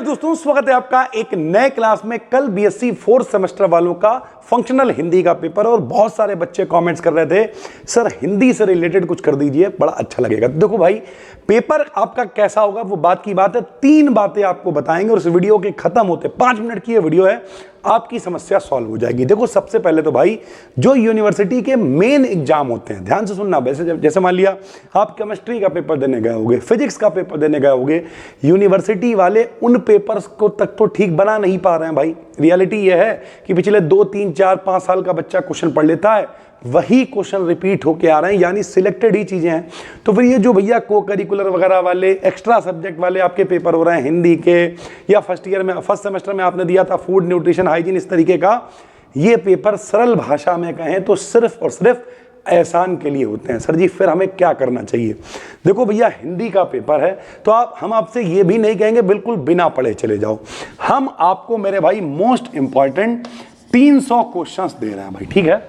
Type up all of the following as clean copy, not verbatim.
दोस्तों, स्वागत है आपका एक नए क्लास में। कल बीएससी फोर्थ सेमेस्टर वालों का फंक्शनल हिंदी का पेपर और बहुत सारे बच्चे कमेंट्स कर रहे थे सर हिंदी से रिलेटेड कुछ कर दीजिए, बड़ा अच्छा लगेगा। देखो भाई, पेपर आपका कैसा होगा वो बात की बात है। 3 बातें आपको बताएंगे और इस वीडियो के खत्म होते 5 मिनट की ये वीडियो है, आपकी समस्या सॉल्व हो जाएगी। देखो, सबसे पहले तो भाई जो यूनिवर्सिटी के मेन एग्जाम होते हैं, ध्यान से सुनना। वैसे जैसे मान लिया आप केमिस्ट्री का पेपर देने गए होगे, फिजिक्स का पेपर देने गए होगे, यूनिवर्सिटी वाले उन पेपर्स को तक तो ठीक बना नहीं पा रहे हैं भाई। रियलिटी ये है कि पिछले 2, 3, 4, 5 साल का बच्चा क्वेश्चन पढ़ लेता है, वही क्वेश्चन रिपीट होके आ रहे हैं, यानी सिलेक्टेड ही चीजें हैं। तो फिर ये जो भैया को करिकुलर वगैरह वाले एक्स्ट्रा सब्जेक्ट वाले आपके पेपर हो रहे हैं हिंदी के, या फर्स्ट सेमेस्टर में आपने दिया था फूड न्यूट्रिशन हाइजीन, इस तरीके का, ये पेपर सरल भाषा में कहें तो सिर्फ और सिर्फ एहसान के लिए होते हैं। सर जी फिर हमें क्या करना चाहिए? देखो भैया, हिंदी का पेपर है तो हम आपसे ये भी नहीं कहेंगे बिल्कुल बिना पढ़े चले जाओ। हम आपको मेरे भाई मोस्ट इंपॉर्टेंट 300 क्वेश्चंस दे रहे हैं भाई, ठीक है।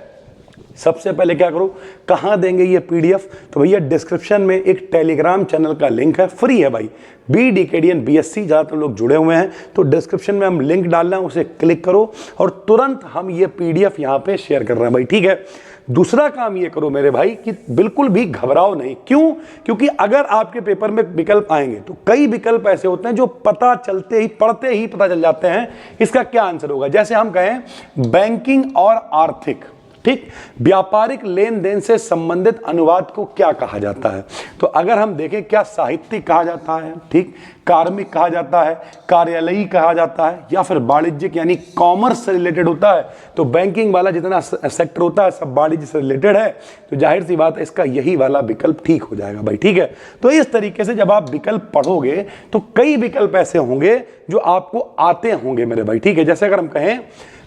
सबसे पहले क्या करो, कहाँ देंगे ये पीडीएफ? तो भैया डिस्क्रिप्शन में एक टेलीग्राम चैनल का लिंक है, फ्री है भाई। BDKDN BSc ज़्यादातर लोग जुड़े हुए हैं, तो डिस्क्रिप्शन में हम लिंक डाल रहे हैं, उसे क्लिक करो और तुरंत हम ये पीडीएफ यहाँ पे शेयर कर रहे हैं भाई, ठीक है। दूसरा काम ये करो मेरे भाई कि बिल्कुल भी घबराओ नहीं। क्यों? क्योंकि अगर आपके पेपर में विकल्प आएंगे तो कई विकल्प ऐसे होते हैं जो पता चलते ही, पढ़ते ही पता चल जाते हैं इसका क्या आंसर होगा। जैसे हम कहें बैंकिंग और आर्थिक, ठीक, व्यापारिक लेन देन से संबंधित अनुवाद को क्या कहा जाता है? तो अगर हम देखें, क्या साहित्यिक कहा जाता है, ठीक, कार्मिक कहा जाता है, कार्यालयी कहा जाता है, या फिर वाणिज्यिक यानी कॉमर्स से रिलेटेड होता है? तो बैंकिंग वाला जितना सेक्टर होता है सब वाणिज्य से रिलेटेड है, तो जाहिर सी बात है इसका यही वाला विकल्प ठीक हो जाएगा भाई, ठीक है। तो इस तरीके से जब आप विकल्प पढ़ोगे तो कई विकल्प ऐसे होंगे जो आपको आते होंगे मेरे भाई, ठीक है। जैसे अगर हम कहें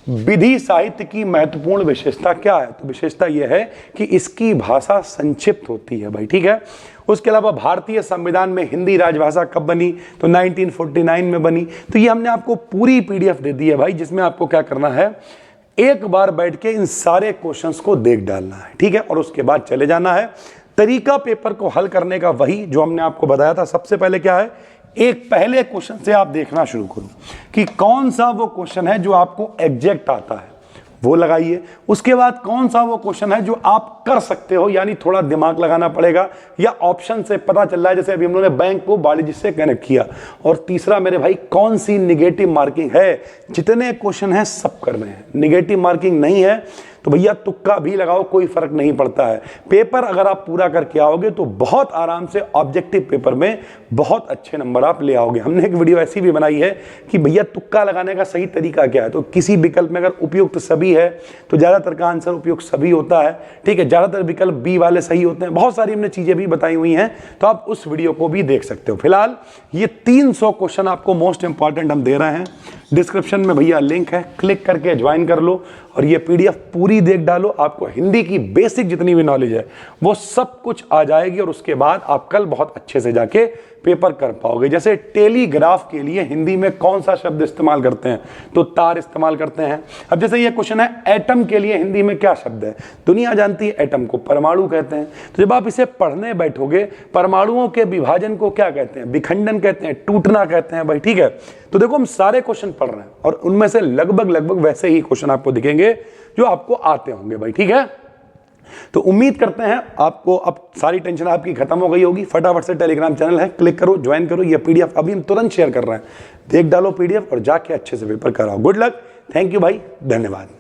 विधि साहित्य की महत्वपूर्ण विशेषता क्या है, तो विशेषता यह है कि इसकी भाषा संक्षिप्त होती है भाई, ठीक है। उसके अलावा भारतीय संविधान में हिंदी राजभाषा कब बनी? तो 1949 में बनी। तो ये हमने आपको पूरी पीडीएफ दे दी है भाई, जिसमें आपको क्या करना है, एक बार बैठ के इन सारे क्वेश्चंस को देख डालना है, ठीक है, और उसके बाद चले जाना है। तरीका पेपर को हल करने का वही जो हमने आपको बताया था। सबसे पहले क्या है, एक पहले क्वेश्चन से आप देखना शुरू करो कि कौन सा वो क्वेश्चन है जो आपको एग्जैक्ट आता है, वो लगाइए। उसके बाद कौन सा वो क्वेश्चन है जो आप कर सकते हो, यानी थोड़ा दिमाग लगाना पड़ेगा, या ऑप्शन से पता चल रहा है, जैसे अभी हम लोगों ने बैंक को वाणिज्य से कनेक्ट किया। और तीसरा मेरे भाई, कौन सी निगेटिव मार्किंग है? जितने क्वेश्चन हैं सब करने हैं, निगेटिव मार्किंग नहीं है तो भैया तुक्का भी लगाओ, कोई फर्क नहीं पड़ता है। पेपर अगर आप पूरा करके आओगे तो बहुत आराम से ऑब्जेक्टिव पेपर में बहुत अच्छे नंबर आप ले आओगे। हमने एक वीडियो ऐसी भी बनाई है कि भैया तुक्का लगाने का सही तरीका क्या है। तो किसी विकल्प में अगर उपयुक्त सभी है तो ज्यादातर का आंसर उपयुक्त सभी होता है, ठीक है। ज्यादातर विकल्प बी वाले सही होते हैं। बहुत सारी हमने चीजें भी बताई हुई हैं, तो आप उस वीडियो को भी देख सकते हो। फिलहाल ये 300 क्वेश्चन आपको मोस्ट इंपॉर्टेंट हम दे रहे हैं। डिस्क्रिप्शन में भैया लिंक है, क्लिक करके ज्वाइन कर लो और ये पीडीएफ पूरी देख डालो। आपको हिंदी की बेसिक जितनी भी नॉलेज है वो सब कुछ आ जाएगी और उसके बाद आप कल बहुत अच्छे से जाके पेपर कर पाओगे। जैसे टेलीग्राफ के लिए हिंदी में कौन सा शब्द इस्तेमाल करते हैं? तो तार इस्तेमाल करते हैं। अब जैसे ये क्वेश्चन है एटम के लिए हिंदी में क्या शब्द है? दुनिया जानती है एटम को परमाणु कहते हैं। तो जब आप इसे पढ़ने बैठोगे, परमाणुओं के विभाजन को क्या कहते हैं? विखंडन कहते हैं, टूटना कहते हैं भाई, ठीक है। तो देखो, हम सारे क्वेश्चन पढ़ रहे हैं और उनमें से लगभग वैसे ही क्वेश्चन आपको दिखेंगे जो आपको आते होंगे भाई, ठीक है। तो उम्मीद करते हैं आपको अब सारी टेंशन आपकी खत्म हो गई होगी। फटाफट से टेलीग्राम चैनल है, क्लिक करो, ज्वाइन करो। ये पीडीएफ अभी हम तुरंत शेयर कर रहे हैं, देख डालो पीडीएफ और जाके अच्छे से पेपर कराओ। गुड लक, थैंक यू भाई, धन्यवाद।